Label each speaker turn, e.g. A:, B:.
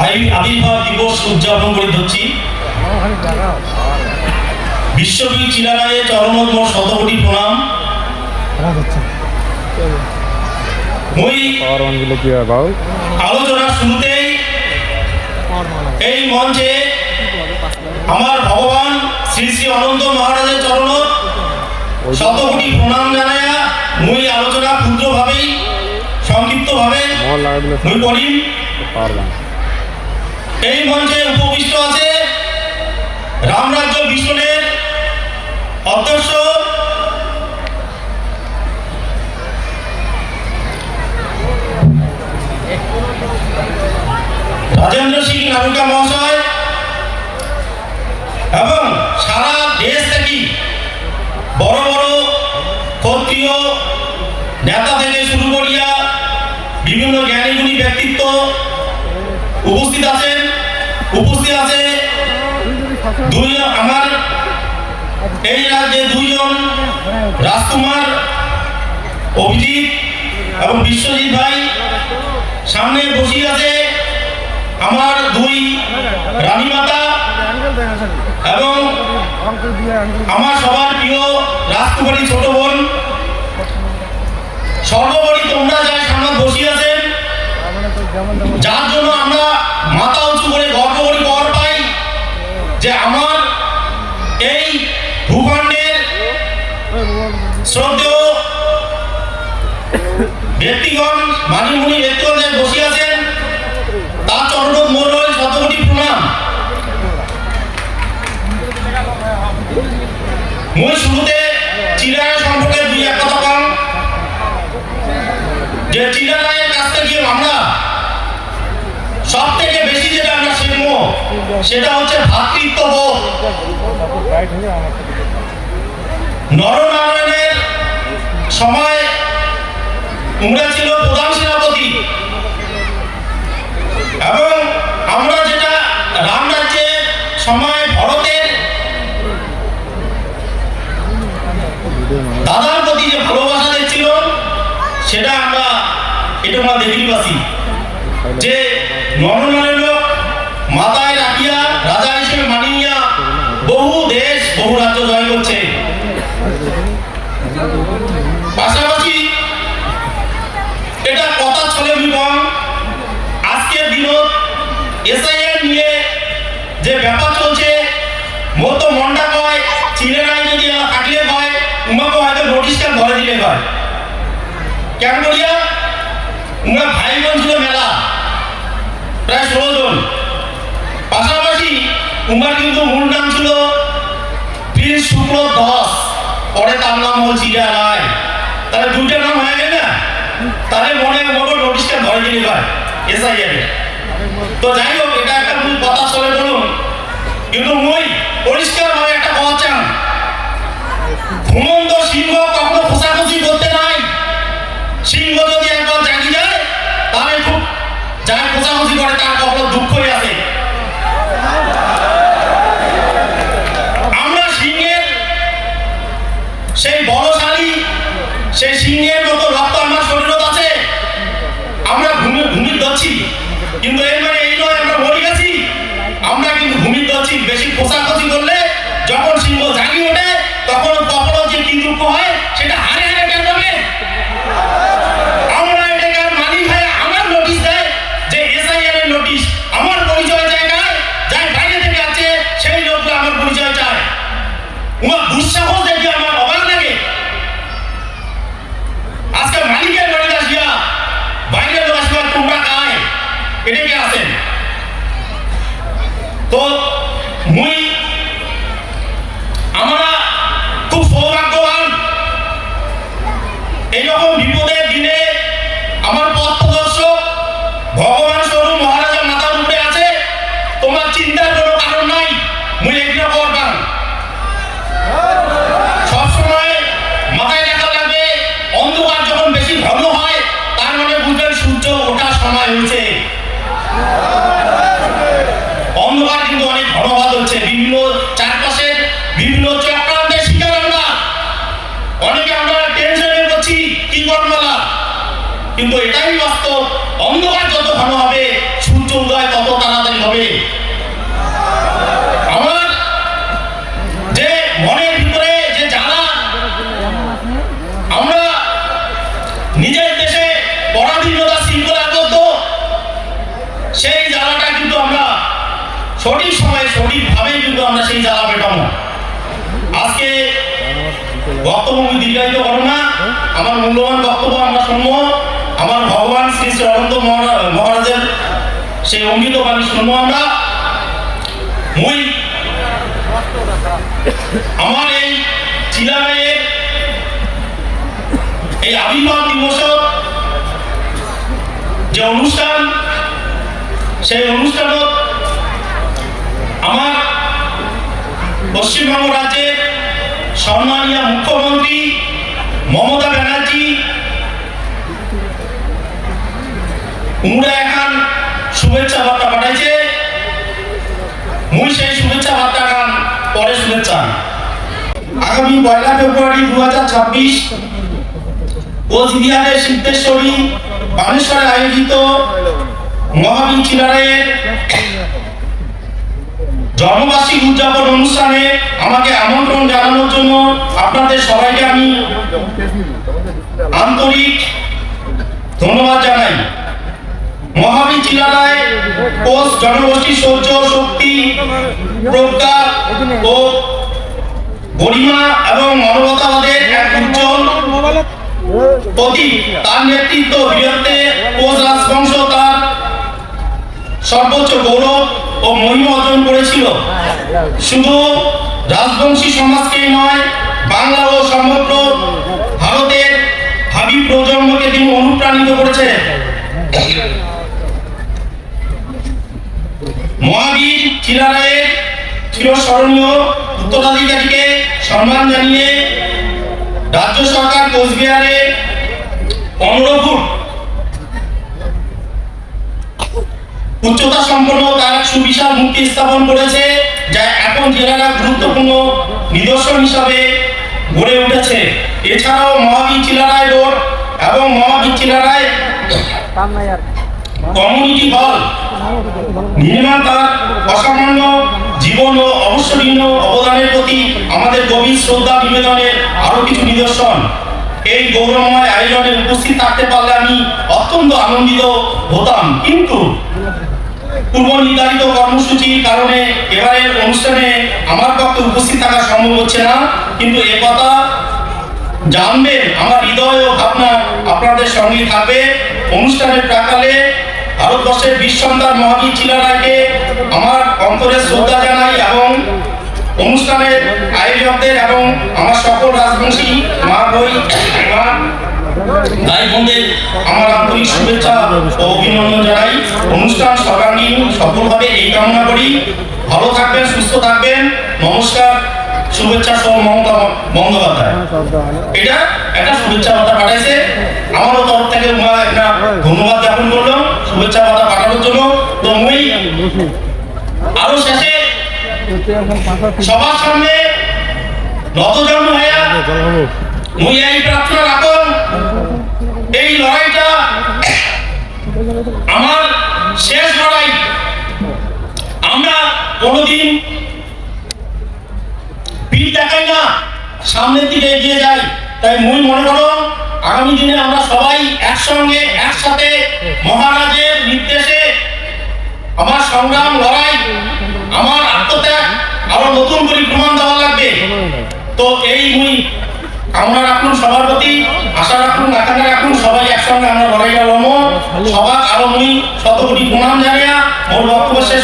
A: আবির্ভাব দিবস উদযাপন করে ধরছি। বিশ্বকবি চিলারায়ের চরণোদ্ম শতকোটি প্রণাম। মই আলোচনার শুরুতেই এই মঞ্চে আমার ভগবান শ্রী শ্রী অনন্ত মহারাজের চরণ শতকোটি প্রণাম জানায়া মই আলোচনা ক্ষুদ্রভাবেই সংক্ষিপ্তভাবে মই করিম। এই মঞ্চে উপবিষ্ট আছে রামরাজ্য মিশনের অধ্যক্ষ রাজেন্দ্র সিং নামিকা মহাশয় এবং সারা দেশ থেকে বড় বড় ক্ষত্রিয় নেতা থেকে শুরু করিয়া বিভিন্ন জ্ঞানীগুণী ব্যক্তিত্ব উপস্থিত আছে আমার এই রাজ্যে দুইজন রাজকুমার অভিজিৎ এবং বিশ্বজিৎ ভাই। সামনে বসিয়ে আছে আমার দুই রানীমাতা এবং আমার সবার প্রিয় রাজকুমারী ছোট বোন। সর্বোপরি তোমরা যারা সামনে বসিয়ে আছেন, যার জন্য আমরা মাথা উঁচু করে গর্ব করি, গর্ব পাই যে আমার এই ভূখণ্ডের শ্রদ্ধেয় ব্যক্তিগণ মানিমুনি ব্যক্তিগণ বসে আছেন, তার চরণ মোর শতকোটি প্রণাম। মই শুরুতে চিলারায় সম্পর্কে দুই এক কথা কম, যে চিলারায়ের কাছ থেকে আমরা সব থেকে বেশি যেটা আমরা শিখব সেটা হচ্ছে ভ্রাতৃত্ববোধ। নরনারায়ণের সময় উমরা ছিল প্রধান সেনাপতি এবং আমরা যেটা রামরাজ্যের সময় ভরতের দাদার প্রতি যে ভালোবাসা দেখছিল সেটা আমরা দেখতে পাচ্ছি যে নরনারায়ণ মাথায় রাখিয়া রাজা হিসেবে মানিয়া বহু দেশ বহু রাজ্য জয় করছে। পাশাপাশি এটা কথা চলে বিপম আজকের দিনত এসআইআর নিয়ে যে ব্যাপার চলছে, মতো মন্ডা কয় চিলেরাই যদি কাটলে হয় উমাকে হয়তো নোটিশটা ধরে দিলে হয়। কেন করিয়া উমা ভাই বোন ছিল মেলা প্রায় 16 জন। পাশাপাশি উমার কিন্তু মূল নাম ছিল প্রিন্স শুক্ল দাস, পরে তার নাম হল চিলারায়। তাহলে দুইটা নাম হয়ে গেল না, তাহলে মনে মতো নোটিশটা ধরে দিলে হয় এসআইআর। তো যাই হোক, এটা একটা মূল কথা চলে বলুন, কিন্তু মই পরিষ্কার ভাবে একটা কথা চান, ঘুমন্ত সিংহ কখনো খোঁচাখুচি করতে নাই। সিংহ যদি একবার জাগি যায় তাহলে খুব যারা খোঁচাখুচি করে তার কখনো দুঃখই আছে। আমরা সিংহের সেই বলশালী, সেই সিংহের মতো রক্ত আমার শরীরত আছে। আমরা ঘুমিয়ে যাচ্ছি, কিন্তু এর মানে এই নয় আমরা মরে গেছি। আমরা কিন্তু ঘুমিয়ে যাচ্ছি। বেশি খোঁচাখুচি করলে যখন সিংহ জাগি ওঠে তখন কখনো যে কি দুঃখ হয় সেটা হারে হারে কেন যাবে। আমরা এটাকে মানি ভাই আমার নোটিশ দেয় যে এসআইআর এর নোটিশ, আমার পরিচয় জায়গায় যাই বাইরে থেকে আছে সেই লোকগুলো আমার পরিচয় চায়। উনার দুঃসাহস দেখে আমার অবাক লাগে। আজকে মালিকের বাড়িতে আসিয়া বাইরে লোক আসিয়া তোমরা কায় এটা কি আছেন। তো মুই আমরা খুব সৌভাগ্যবান, এইরকম বিপদের দিনে আমার পথ প্রদর্শক ভগবান স্বরূপ মহারাজা মাথার উপরে আছে। তোমার চিন্তার কোনো কারণ নাই, মুই এগুলো করবাম। সবসময় মাথায় রাখা লাগবে, অন্ধকার যখন বেশি ঘন হয় তার মানে বুঝবেন সূর্য ওঠার সময় হয়েছে। অন্ধকার কিন্তু অনেক ঘনবাদ হচ্ছে, বিভিন্ন চারপাশে বিভিন্ন চক্রান্তের শিকার আমরা। অনেকে আমরা টেনশনে করছি কি করবো, কিন্তু এটাই বাস্তব, অন্ধকার যত ঘন হবে সূর্য উদয় তত সেই জ্বালাটা কিন্তু আমরা সঠিক সময়ে সঠিকভাবেই কিন্তু আমরা সেই জ্বালা মেটাবো। আজকে বক্তব্য দীর্ঘায়িত করো না, আমার মূল্যবান বক্তব্য আমরা শুনবো। আমার ভগবান শ্রী শ্রী অনন্ত মহারাজের সেই অমৃত বাণী শুনবো আমরা। আমার এই চিলাগাঁয়ের এই আবির্ভাব দিবস যে অনুষ্ঠান, সেই অনুষ্ঠানত আমার পশ্চিমবঙ্গ রাজ্যের সম্মানীয় মুখ্যমন্ত্রী মমতা ব্যানার্জি উমরা এখন শুভেচ্ছা বার্তা পাঠাইছে। মুই সেই শুভেচ্ছা বার্তা খান পরে শুভেচ্ছা। আগামী 1 ফেব্রুয়ারি 2026 কোচবিহারের সিদ্ধেশ্বরী বানেশ্বরে আয়োজিত মহাবীর চিলারায়ের জন্মবার্ষিকী উদযাপন অনুষ্ঠানে আমাকে আমন্ত্রণ জানানোর জন্য আপনাদের সবাইকে আমি আন্তরিক ধন্যবাদ জানাই। মহাবীর চিলারায় কোচ জনগোষ্ঠী সৌর্য, শক্তি, প্রজ্ঞা ও গরিমা এবং মানবতাবাদের এক উজ্জ্বল প্রতীক। তার নেতৃত্ব বীরত্বে কোচ রাজবংশ তার সর্বোচ্চ গৌরব ও মহিমা অর্জন করেছিল। শুধু রাজবংশী সমাজকেই নয়, বাংলা ও সমগ্র ভারতের ভাবি প্রজন্মকে তিনি অনুপ্রাণিত করেছে। মহাবীর চিলারায়ের চিরস্মরণীয় উত্তরাধিকারীকে সম্মান জানিয়ে রাজ্য সরকার কোচবিহারে 15 ফুট উচ্চতা সম্পন্ন তার সুবিশাল মূর্তি স্থাপন করেছে, যা এখন জেলার গুরুত্বপূর্ণ নিদর্শন হিসাবে গড়ে উঠেছে। এছাড়াও মহাবীর চিলারায় রোড এবং মহাবীর চিলারায় কমিউনিটি হল নির্মাণ তার অসামান্য জীবন ও অবসরীয় অবদানের প্রতি আমাদের গভীর শ্রদ্ধা নিবেদনের আরো কিছু নিদর্শন। এই গৌরবময় আয়োজনে উপস্থিত থাকতে পারলে আমি অত্যন্ত আনন্দিত হতাম, কিন্তু পূর্ব নির্ধারিত কর্মসূচির কারণে এবারের অনুষ্ঠানে আমার পক্ষে উপস্থিত থাকা সম্ভব হচ্ছে না। কিন্তু এ কথা জানবেন, আমার হৃদয় ও ভাবনা আপনাদের সঙ্গে থাকবে। অনুষ্ঠানের প্রাকালে ভারতবর্ষের বীর সন্তান মহাবীর চিলারায়কে আমার অন্তরে শ্রদ্ধা জানাই এবং অনুষ্ঠানের আয়োজকদের এবং আমার সকল রাজবংশী মা ভাই বোনদের আমার আন্তরিক শুভেচ্ছা ও অভিনন্দন জানাই। অনুষ্ঠান সর্বাঙ্গীন সফলভাবে এই কামনা করি। ভালো থাকবেন, সুস্থ থাকবেন। নমস্কার, শুভেচ্ছা সহ মমতা বন্দ্যোপাধ্যায়। এটা একটা শুভেচ্ছা বার্তা পাঠাইছে, আমারও তরফ থেকে একটা ধন্যবাদ জ্ঞাপন করলাম শুভেচ্ছা বার্তা পাঠানোর জন্য। তো মুই আরো শেষে সবার সামনে নতজন্ম হইয়া মুই এই প্রার্থনা রাখুন, এই লড়াইটা আমার শেষ লড়াই। আমরা কোনোদিন পিঠ দেখাই না, সামনের দিকে এগিয়ে যাই। তাই মুই মনে করো আগামী দিনে আমরা সবাই একসঙ্গে একসাথে মহারাজের নির্দেশে আমার সংগ্রাম, লড়াই, আমার আত্মত্যাগ আরো নতুন করে প্রমাণ দেওয়া লাগবে। তো এই মুই কামনা রাখুন, সবার প্রতি আশা রাখুন, আকাঙ্ক্ষা রাখুন, সবাই একসঙ্গে আমরা লড়াইটা লড়বো। সবার আরো মুই শত কোটি প্রণাম জানিয়া মোর বক্তব্য শেষ